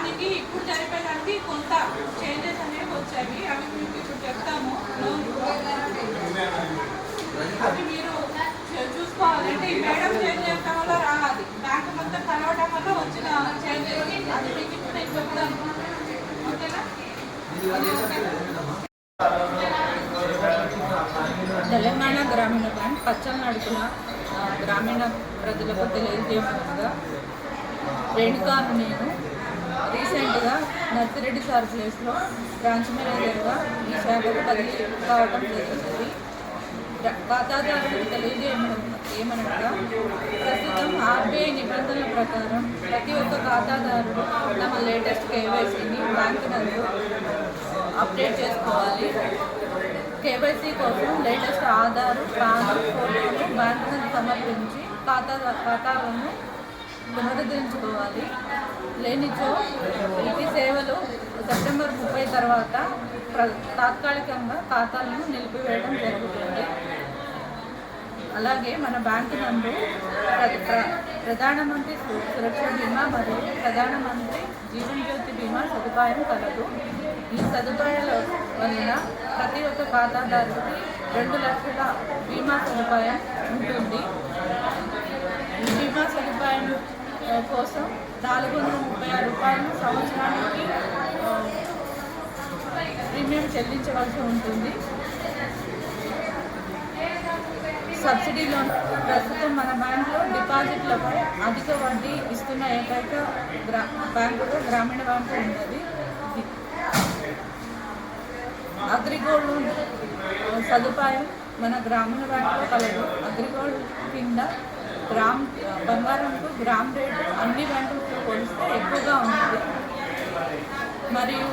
దానికి ఇప్పుడు జరిపేదానికి కొంత చేంజెస్ అనేవి వచ్చాయి. అవి మీకు ఇప్పుడు చెప్తాము. అవి మీరు చూసుకోవాలంటే ఈ మేడం చేంజ్ చేయడం వల్ల రావాలి. బ్యాంకు మొత్తం కలవడం వల్ల వచ్చిన చేంజెస్ అది మీకు ఇప్పుడు నేను చెప్తాను. ఓకేనా? తెలంగాణ గ్రామీణ బ్యాంక్ పచ్చల నడుపున గ్రామీణ ప్రజలకు తెలియజేయగా రేణుకాను నేను రీసెంట్గా నర్సిరెడ్డి సార్ ప్లేస్లో బ్రాంచ్ మేనేజర్గా ఈ శాఖకు బదిలీ కావడం జరిగింది. ఖాతాదారులకు ఏమనగా ప్రస్తుతం ఆర్బీఐ నిబంధనల ప్రకారం ప్రతి ఒక్క ఖాతాదారుడు తమ లేటెస్ట్ కేవైసీని బ్యాంకు నందు అప్డేట్ చేసుకోవాలి. కేవైసీ కోసం లేటెస్ట్ ఆధారు, పాన్, ఫోటోను బ్యాంకు సమర్పించి ఖాతాలను పునరుద్ధరించుకోవాలి. లేనిచో ఈ సేవలు సెప్టెంబర్ 30 తర్వాత తాత్కాలికంగా ఖాతాలను నిలిపివేయడం జరుగుతుంది. అలాగే మన బ్యాంకు నందు ప్రధానమంత్రి సురక్ష బీమా మరియు ప్రధానమంత్రి జీవన్ జ్యోతి బీమా సదుపాయం కలదు. ఈ సదుపాయాల వలన ప్రతి ఒక్క ఖాతాదారుడికి 2 లక్షల బీమా సదుపాయం ఉంటుంది. ఈ బీమా సదుపాయం కోసం 436 రూపాయలు సంవత్సరానికి ప్రీమియం చెల్లించవలసి ఉంటుంది. సబ్సిడీ లోన్ ప్రస్తుతం మన బ్యాంకులో డిపాజిట్లపై అధిక వడ్డీ ఇస్తున్న ఏకైక బ్యాంకులో గ్రామీణ బ్యాంకు ఉన్నది. అగ్రిగోల్డ్ లోన్ సదుపాయం మన గ్రామీణ బ్యాంకులో కలదు. అగ్రిగోల్డ్ కింద బంగారంకు గ్రామ్ రేటు అన్ని బ్యాంకులతో పోలిస్తే ఎక్కువగా ఉంటుంది. మరియు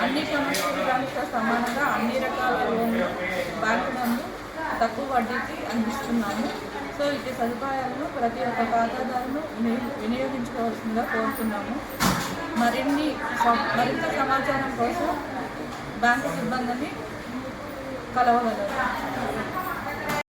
అన్ని కమర్షియల్ బ్యాంకులతో సమానంగా అన్ని రకాల లోన్లు బ్యాంకు నందు తక్కువ వడ్డీకి అందిస్తున్నాము. సో ఇటు సదుపాయాలను ప్రతి ఒక్క ఖాతాదారును వినియోగించుకోవాల్సిందిగా కోరుతున్నాము. మరింత సమాచారం కోసం బ్యాంకు సిబ్బందిని కలవగలరు.